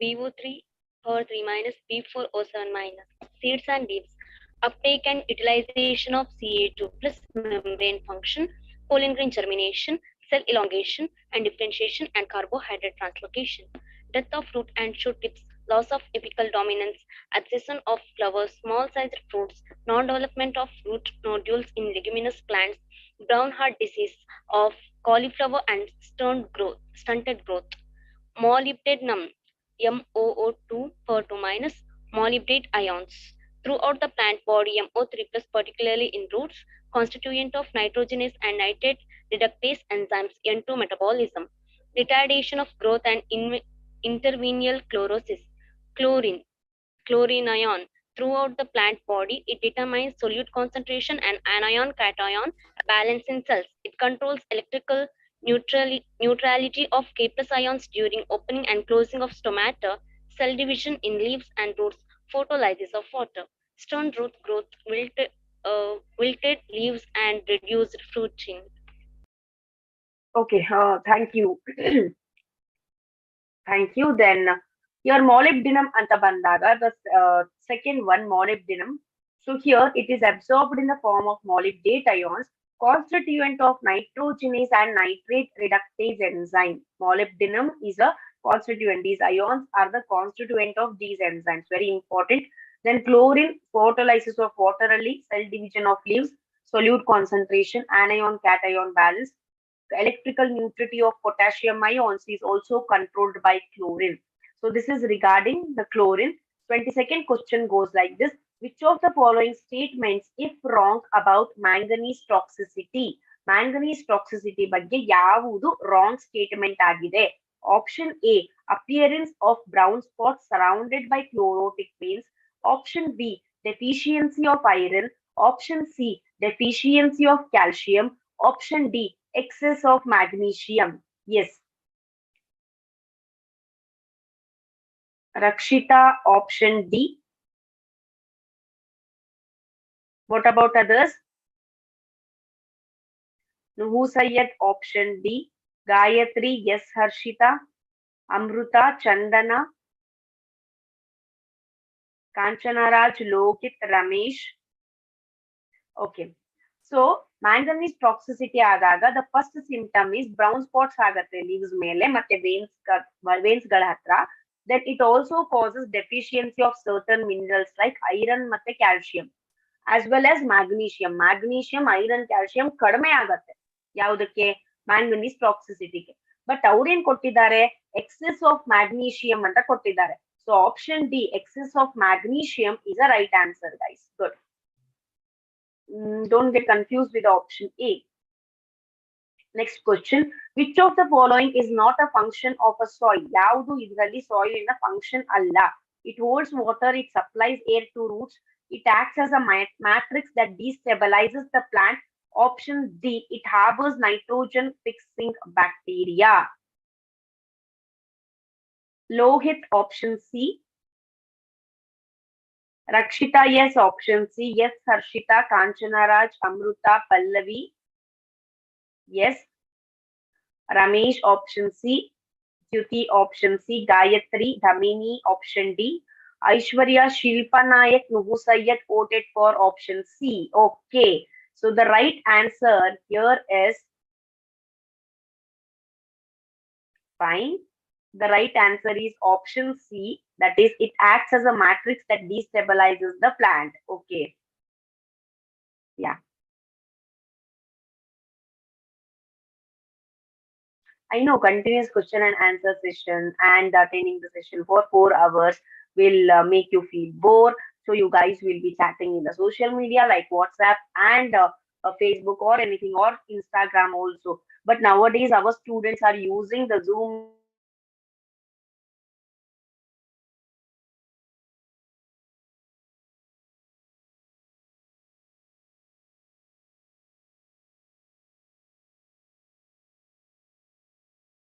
BO3 or 3 minus B4O7 minus. Seeds and leaves. Uptake and utilization of Ca2 plus membrane function, pollen grain germination, cell elongation and differentiation and carbohydrate translocation. Death of root and shoot tips, loss of apical dominance, abscission of flowers, small-sized fruits, non-development of root nodules in leguminous plants, brown heart disease of cauliflower and stunted growth. Molybdenum, MOO2 per 2 minus, molybdate ions. Throughout the plant body, MO3 plus, particularly in roots, constituent of nitrogenase and nitrate reductase enzymes, N2 metabolism. Retardation of growth and intervenial chlorosis. Chlorine ion, throughout the plant body. It determines solute concentration and anion cation balance in cells. It controls electrical neutrality of K plus ions during opening and closing of stomata, cell division in leaves and roots, photolysis of water, stone root growth, wilted leaves, and reduced fruiting. Okay, thank you. Thank you. Then here molybdenum anta bandaga, the second one molybdenum. So here it is absorbed in the form of molybdate ions, constituent of nitrogenase and nitrate reductase enzyme. Molybdenum is a constituent. These ions are the constituent of these enzymes. Very important. Then chlorine, photolysis of water early, cell division of leaves, solute concentration, anion cation balance, electrical neutrality of potassium ions is also controlled by chlorine. So this is regarding the chlorine. 22nd question goes like this. Which of the following statements, if wrong, about manganese toxicity? Manganese toxicity ಬಗ್ಗೆ ಯಾವುದು wrong statement ಆಗಿದೆ? Option A, appearance of brown spots surrounded by chlorotic veins. Option B, deficiency of iron. Option C, deficiency of calcium. Option D, excess of magnesium. Yes. Rakshita, option D. What about others? Nuhu Sayyed, option D. Gayatri, yes. Harshita. Amruta, Chandana. Kanchanaraj, Lokit, Ramesh. Okay. So manganese toxicity ಆದಾಗ the first symptom is brown spots ಆಗತ್ತೆ leaves ಮೇಲೆ ಮತ್ತೆ veins ಗಳ ಹತ್ರ. Then it also causes deficiency of certain minerals like iron ಮತ್ತೆ calcium as well as magnesium. Magnesium, iron, calcium ಕಡಿಮೆ ಆಗತ್ತೆ ಯಾವುದಕ್ಕೆ? manganese toxicityಗೆ. ಬಟ್ ಅವ್ರೇನ್ ಕೊಟ್ಟಿದ್ದಾರೆ? excess of magnesium ಅಂತ ಕೊಟ್ಟಿದ್ದಾರೆ. So option D, excess of magnesium is a right answer, guys. Good. Don't get confused with option A. Next question. Which of the following is not a function of a soil? ಯಾವುದು ಇದರಲ್ಲಿ soil in a function ಅಲ್ಲ? It holds water, it supplies air to roots, it acts as a matrix that destabilizes the plant. Option D, it harbors nitrogen fixing bacteria. Lohit, option C. Rakshita, yes. Option C. Yes. Harshita, Kanchanaraj, Amruta, Pallavi. Yes. Ramesh, option C. Jyoti, option C. Gayatri, Dhamini, option D. Aishwarya, Shilpa Nayak, Nuhu Sayyed voted for option C. Okay. So the right answer here is fine. The right answer is option C. That is, it acts as a matrix that destabilizes the plant. Okay. Yeah. I know continuous question and answer session and attending the session for 4 hours will make you feel bored. So you guys will be chatting in the social media like WhatsApp and Facebook or anything or Instagram also. But nowadays our students are using the Zoom meetings and Google meetings and everything. So they are not using the physical classes. So they are using the Zoom meetings and Google meetings. So they are not attending the classes. So you guys will be chatting in the social media like WhatsApp and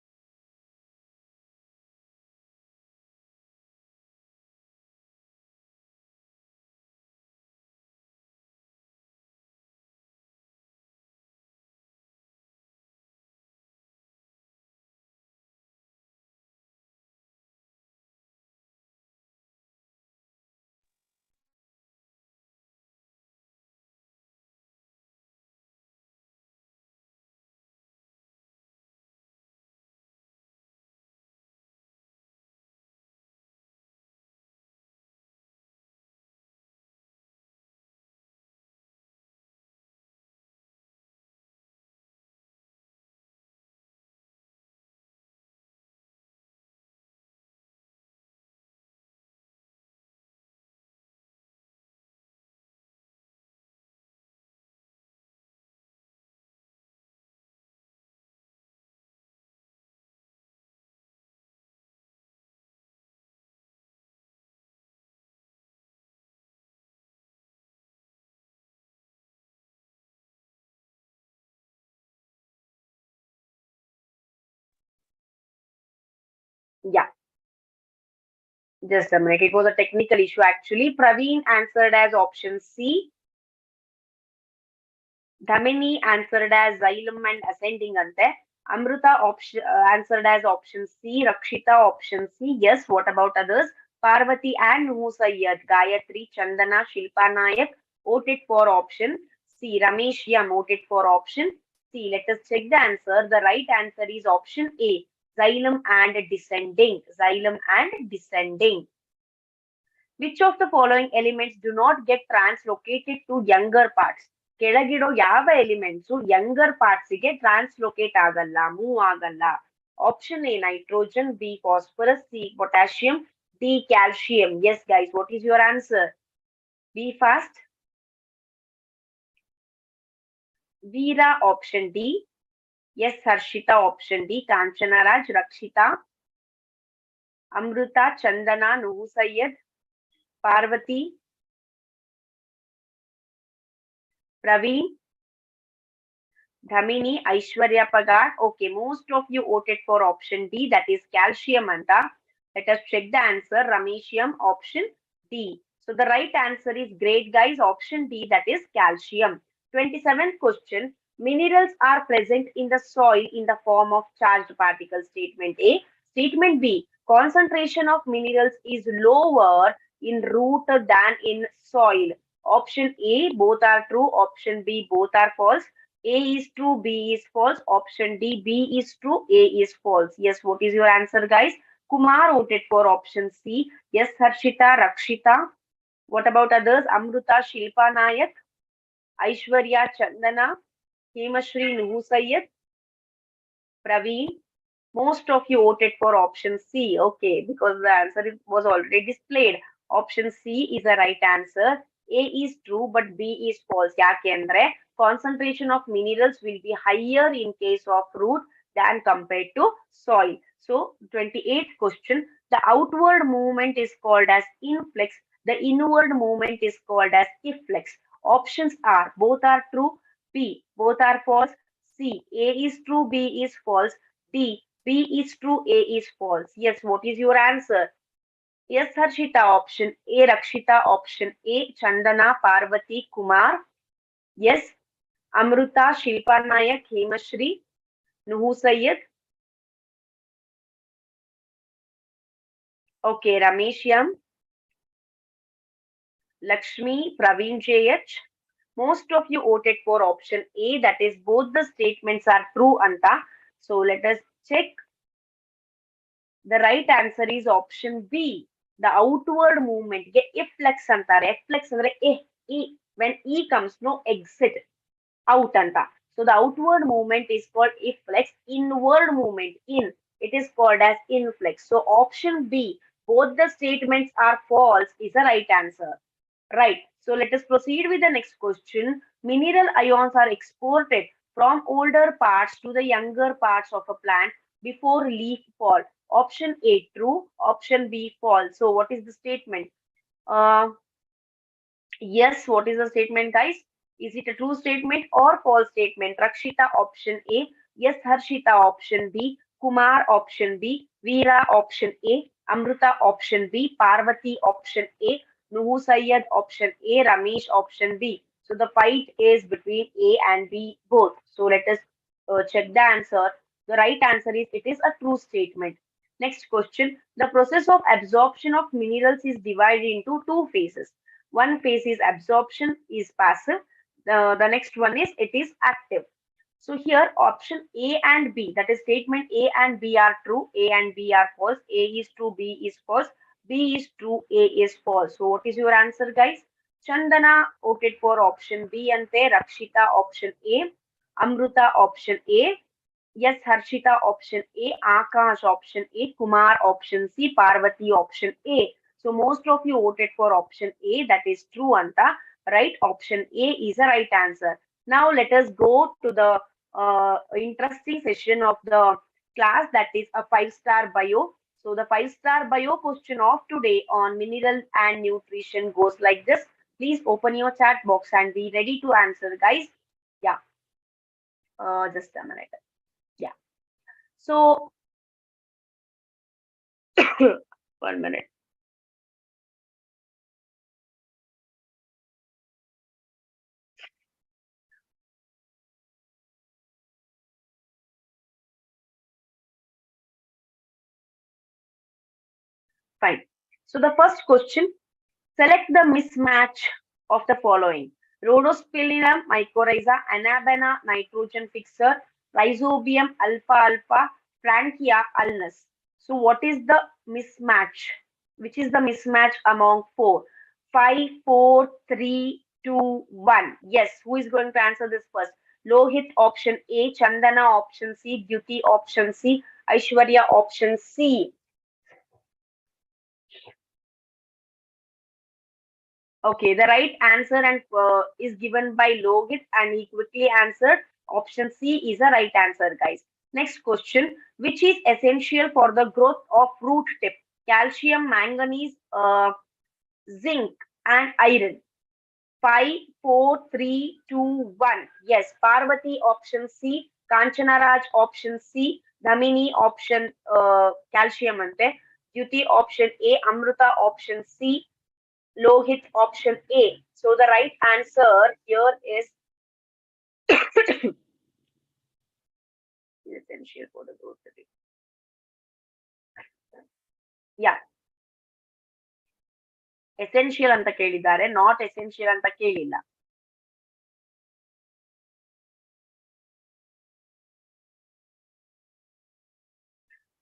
Facebook or Instagram. So you guys will be chatting in the social media. So you guys will be chatting in the social media. So you guys will be chatting in the social media. So you guys will be chatting in the social media. Yeah, just a minute. It was a technical issue actually. Praveen answered as option C. Dhamini answered as xylem and ascending ante. Amruta answered as option C. Rakshita option C. Yes, what about others? Parvati and Musayyad, Gayatri, Chandana, Shilpa Nayak voted for option C. Ramesh Yam voted for option C. Let us check the answer. The right answer is option A. Xylem and descending. Xylem and descending. Which of the following elements do not get translocated to younger parts? ಕೆಳಗಿರೋ ಯಾವ elements younger parts ಗೆ ಟ್ರಾನ್ಸ್ಲೋಕೇಟ್ ಆಗಲ್ಲ, move ಆಗಲ್ಲ? Option A nitrogen, B phosphorus, C potassium, D calcium. Yes guys, what is your answer? Be fast. Veera option D. Yes Harshita option D. Kanchana Raj, Rakshita, Amruta, Chandana, Nuhu Sayyed, Parvati, Praveen, Dhamini, Aishwarya Pagar. Okay, most of you voted for option D, that is calcium anta. Let us check the answer. Rameshium option D. So the right answer is great guys, option D, that is calcium. 27th question. Minerals are present in the soil in the form of charged particles. Statement A. Statement B. Concentration of minerals is lower in root than in soil. Option A, both are true. Option B, both are false. A is true, B is false. Option D, B is true, A is false. Yes, what is your answer, guys? Kumar voted for option C. Yes, Harshita, Rakshita. What about others? Amruta, Shilpa Nayak, Aishwarya, Chandana, Hemashri, Nuhu Sayyed, Praveen. Most of you voted for option C. Okay, because the answer was already displayed. Option C is the right answer. A is true, but B is false. Yakendre concentration of minerals will be higher in case of root than compared to soil. So, 28th question. The outward movement is called as influx. The inward movement is called as efflux. Options are both are true, B both are false, C A is true, B is false, D B is true, A is false. Yes, what is your answer? Yes, Harshita option A, Rakshita option A, Chandana, Parvati, Kumar. Yes, Amruta, Shilpa Nayak, Hemashri, Nuhu Sayyed. Okay, Ramesh Yam, Lakshmi, Praveen JH. Most of you voted for option A, that is both the statements are true, Anta. So let us check. The right answer is option B. The outward movement. Efflux anತಾರೆ. Efflux ಅಂದ್ರೆ E. When E comes, no exit. Out anta. So the outward movement is called efflux. Inward movement, in, it is called as influx. So option B, both the statements are false, is the right answer. Right. So let us proceed with the next question. Mineral ions are exported from older parts to the younger parts of a plant before leaf fall. Option A true, option B false. So what is the statement? Yes, what is the statement, guys? Is it a true statement or false statement? Rakshita option A. Yes, Harshita option B. Kumar option B. Veera option A. Amruta option B. Parvati option A. Nuhu Sayyed option A. Ramesh option B. So the fight is between A and B both. So let us check the answer. The right answer is it is a true statement. Next question. The process of absorption of minerals is divided into two phases. One phase is absorption, is passive. The next one is it is active. So here option A and B, that is statement A and B are true, A and B are false, A is true, B is false, B is true, A is false. So what is your answer, guys? Chandana voted for option B and Rakshita option A, Amruta option A, yes, Harshita option A, Akash option A, Kumar option C, Parvati option A. So most of you voted for option A, that is true, Anta. Right, option A is the right answer. Now let us go to the interesting session of the class, that is a 5-star bio. So the 5-star bio question of today on mineral and nutrition goes like this. Please open your chat box and be ready to answer, guys. Yeah, just a minute. Yeah. So 1 minute. Fine. So the first question, select the mismatch of the following. Rhodospirillum mycorrhiza, Anabana nitrogen fixer, Rhizobium alfalfa, Frankia ulmus. So what is the mismatch? Which is the mismatch among four? 5, 4, 3, 2, 1. Yes, who is going to answer this first? Lohit option A, Chandana option C, Duty option C, Aishwarya option C. Okay, the right answer and is given by Lohit, and he quickly answered option C is the right answer, guys. Next question, which is essential for the growth of root tip? Calcium, manganese, zinc, and iron. 5, 4, 3, 2, 1. Yes, Parvati option C, Kanchanaraj option C, Dhamini option calcium ante, Duty option A, Amruta option C, Lohit option A. So the right answer here is essential for the growth rate. Yeah, essential ಅಂತ ಕೇಳಿದ್ದಾರೆ, not essential ಅಂತ ಕೇಳಿಲ್ಲ.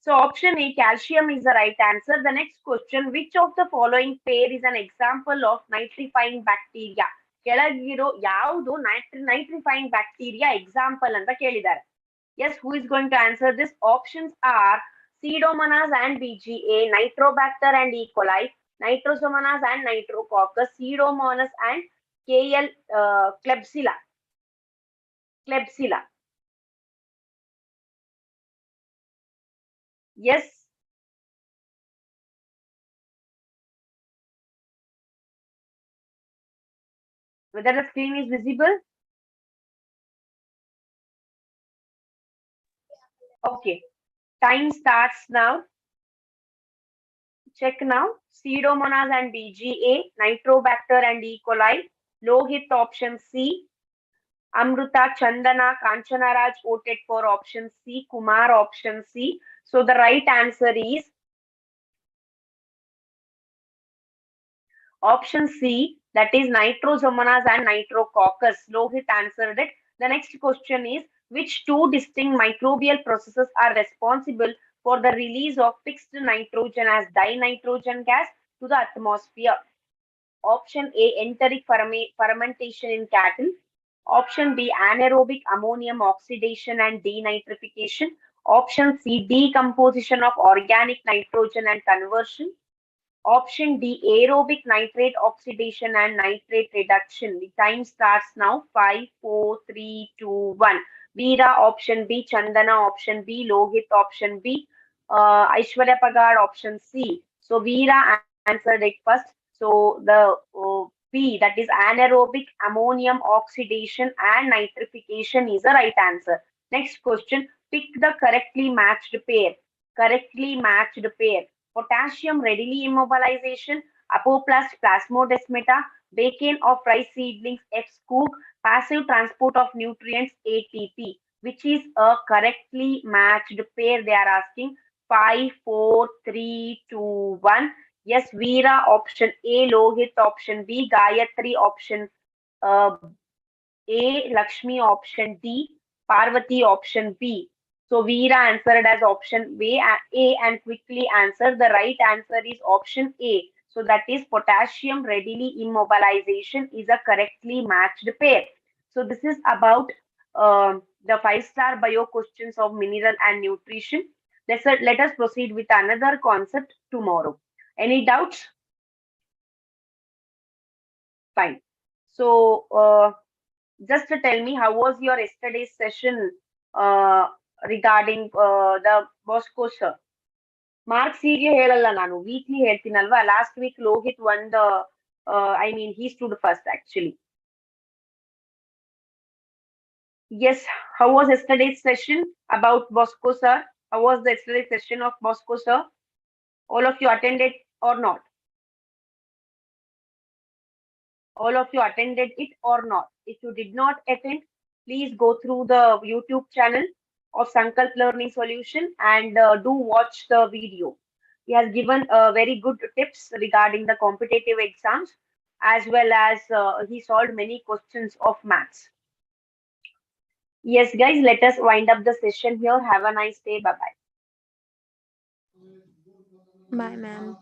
So option A, calcium is the right answer. The next question, which of the following pair is an example of nitrifying bacteria? ಕೆಳಗಿರೋ ಯಾವುದು nitrifying bacteria example ಅಂತ ಕೇಳಿದ್ದಾರೆ. Yes, who is going to answer this? Options are Pseudomonas and BGA, Nitrobacter and E. coli, Nitrosomonas and Nitrococcus, Pseudomonas and KL Klebsiella. Klebsiella. Yes. Whether the screen is visible? Okay. Time starts now. Check now. Pseudomonas and BGA, Nitrobacter and E. coli, Lohit option C, Amruta, Chandana, Kanchanaraj voted for option C, Kumar option C. So the right answer is option C, that is Nitrosomonas and Nitrococcus. Lohit answered it. The next question is, which two distinct microbial processes are responsible for the release of fixed nitrogen as dinitrogen gas to the atmosphere? Option A, enteric fermentation in cattle. Option B, anaerobic ammonium oxidation and denitrification. Option C, decomposition of organic nitrogen and conversion. Option D, aerobic nitrate oxidation and nitrate reduction. The time starts now. 5, 4, 3, 2, 1. Veera option B, Chandana option B, Lohit option B, Aishwarya Pagad option C. So Veera answered it first. So the B, that is anaerobic ammonium oxidation and nitrification, is the right answer. Next question, pick the correctly matched pair. Correctly matched pair. Potassium readily immobilization, apoplast plasmodesmata, bacon of rice seedlings, F. Skoog, passive transport of nutrients, ATP. Which is a correctly matched pair, they are asking. 5, 4, 3, 2, 1. Yes, Veera option A, Lohit option B, Gayatri option A, Lakshmi option D, Parvati option B. So Veera answered as option A and quickly answered. The right answer is option A. So that is potassium readily immobilization is a correctly matched pair. So this is about the 5-star bio questions of mineral and nutrition. Let us proceed with another concept tomorrow. Any doubts? Fine. So just tell me, how was your yesterday's session regarding the Bosco sir? Marks ಹೀಗೆ ಹೇಳಲ್ಲ, ನಾನು weekly ಹೇಳ್ತೀನಲ್ವಾ. Last week Lohith ಒಂದು I mean he stood first actually. Yes, how was yesterday's session about Bosco sir? How was the yesterday's session of Bosco sir? All of you attended or not? All of you attended it or not? If you did not attend, please go through the YouTube channel of Sankalp Learning Solution and do watch the video. He has given very good tips regarding the competitive exams, as well as he solved many questions of maths. Yes, guys, let us wind up the session here. Have a nice day. Bye bye. Bye, ma'am.